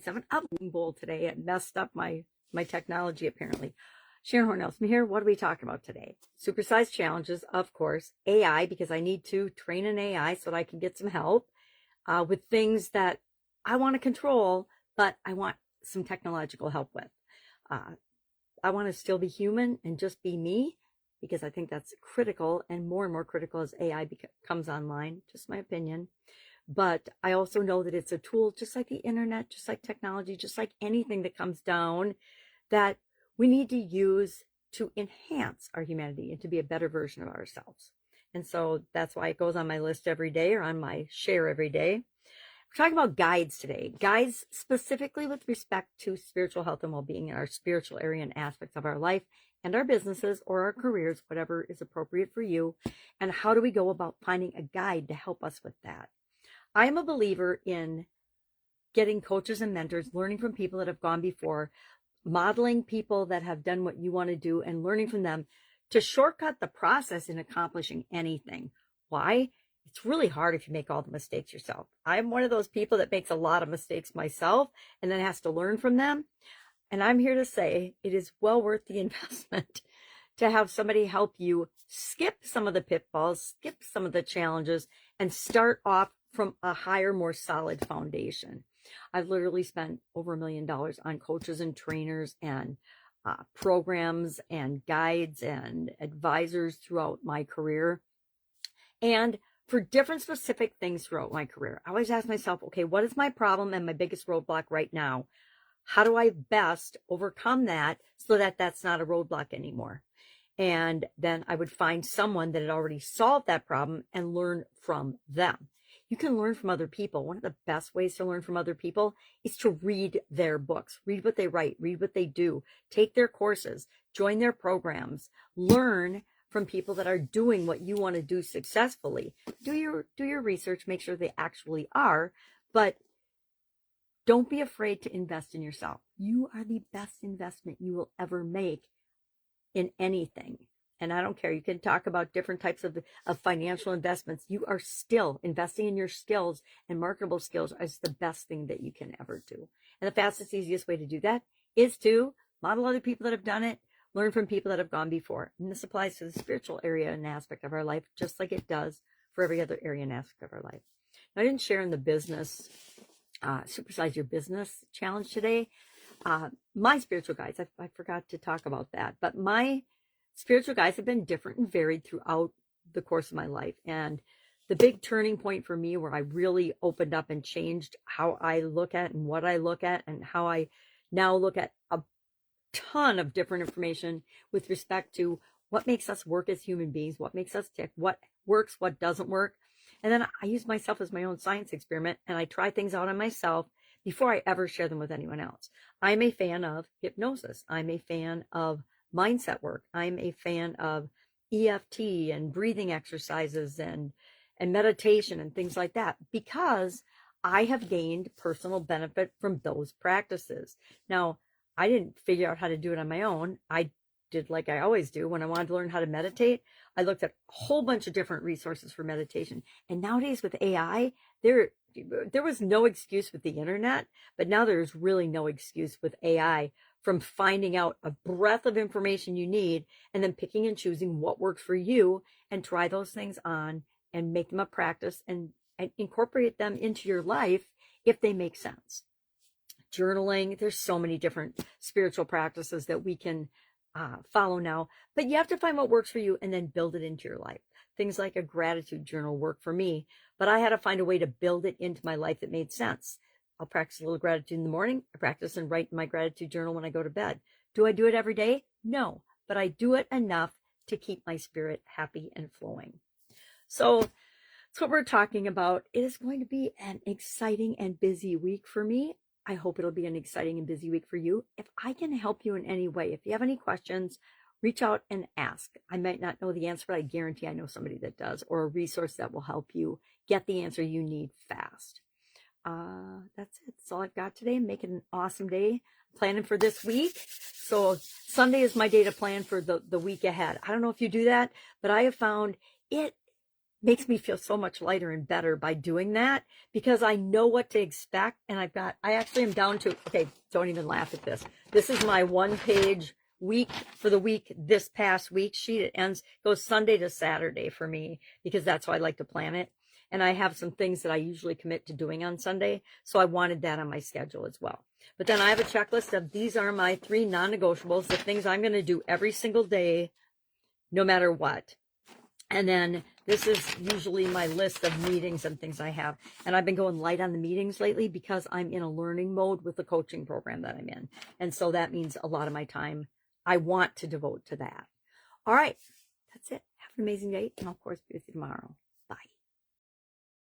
I'm an uploading bowl today. It messed up my technology apparently. Sharon Horne-Ellstrom here. What are we talking about today? Supersize challenges, of course. AI, because I need to train an AI so that I can get some help with things that I want to control, but I want some technological help with. I want to still be human and just be me, because I think that's critical and more critical as AI comes online, just my opinion. But I also know that it's a tool, just like the internet, just like technology, just like anything that comes down, that we need to use to enhance our humanity and to be a better version of ourselves. And so that's why it goes on my list every day, or on my share every day. We're talking about guides today. Guides specifically with respect to spiritual health and well-being in our spiritual area and aspects of our life and our businesses or our careers, whatever is appropriate for you. And how do we go about finding a guide to help us with that? I am a believer in getting coaches and mentors, learning from people that have gone before, modeling people that have done what you want to do, and learning from them to shortcut the process in accomplishing anything. Why? It's really hard if you make all the mistakes yourself. I'm one of those people that makes a lot of mistakes myself and then has to learn from them. And I'm here to say it is well worth the investment to have somebody help you skip some of the pitfalls, skip some of the challenges, and start off from a higher, more solid foundation. I've literally spent over $1 million on coaches and trainers and programs and guides and advisors throughout my career. And for different specific things throughout my career, I always ask myself, okay, what is my problem and my biggest roadblock right now? How do I best overcome that so that that's not a roadblock anymore? And then I would find someone that had already solved that problem and learn from them. You can learn from other people. One of the best ways to learn from other people is to read their books, read what they write, read what they do, take their courses, join their programs, learn from people that are doing what you want to do successfully. Do your research, make sure they actually are, but don't be afraid to invest in yourself. You are the best investment you will ever make in anything. And I don't care. You can talk about different types of financial investments. You are still investing in your skills, and marketable skills is the best thing that you can ever do. And the fastest, easiest way to do that is to model other people that have done it, learn from people that have gone before. And this applies to the spiritual area and aspect of our life, just like it does for every other area and aspect of our life. Now, I didn't share in the business, Supersize Your Business challenge today. My spiritual guides, I forgot to talk about that, but my spiritual guides have been different and varied throughout the course of my life. And the big turning point for me, where I really opened up and changed how I look at and what I look at, and how I now look at a ton of different information with respect to what makes us work as human beings, what makes us tick, what works, what doesn't work. And then I use myself as my own science experiment, and I try things out on myself before I ever share them with anyone else. I'm a fan of hypnosis. I'm a fan of mindset work. I'm a fan of EFT and breathing exercises and meditation and things like that, because I have gained personal benefit from those practices. Now, I didn't figure out how to do it on my own. I did like I always do. When I wanted to learn how to meditate, I looked at a whole bunch of different resources for meditation. And nowadays with AI, there was no excuse with the internet, but now there's really no excuse with AI from finding out a breadth of information you need and then picking and choosing what works for you, and try those things on and make them a practice and incorporate them into your life if they make sense. Journaling, there's so many different spiritual practices that we can follow now, but you have to find what works for you and then build it into your life. Things like a gratitude journal work for me, but I had to find a way to build it into my life that made sense. I'll practice a little gratitude in the morning. I practice and write in my gratitude journal when I go to bed. Do I do it every day? No, but I do it enough to keep my spirit happy and flowing. So that's what we're talking about. It is going to be an exciting and busy week for me. I hope it'll be an exciting and busy week for you. If I can help you in any way, if you have any questions, reach out and ask. I might not know the answer, but I guarantee I know somebody that does, or a resource that will help you get the answer you need fast. That's it. That's all I've got today. Make it an awesome day. Planning for this week. So Sunday is my day to plan for the week ahead. I don't know if you do that, but I have found it makes me feel so much lighter and better by doing that, because I know what to expect. And I actually am down to, okay, don't even laugh at this. This is my 1-page week for the week, this past week sheet. It goes Sunday to Saturday for me, because that's how I like to plan it. And I have some things that I usually commit to doing on Sunday. So I wanted that on my schedule as well. But then I have a checklist of, these are my 3 non-negotiables, the things I'm going to do every single day, no matter what. And then this is usually my list of meetings and things I have. And I've been going light on the meetings lately because I'm in a learning mode with the coaching program that I'm in. And so that means a lot of my time I want to devote to that. All right. That's it. Have an amazing day. And I'll, of course, be with you tomorrow.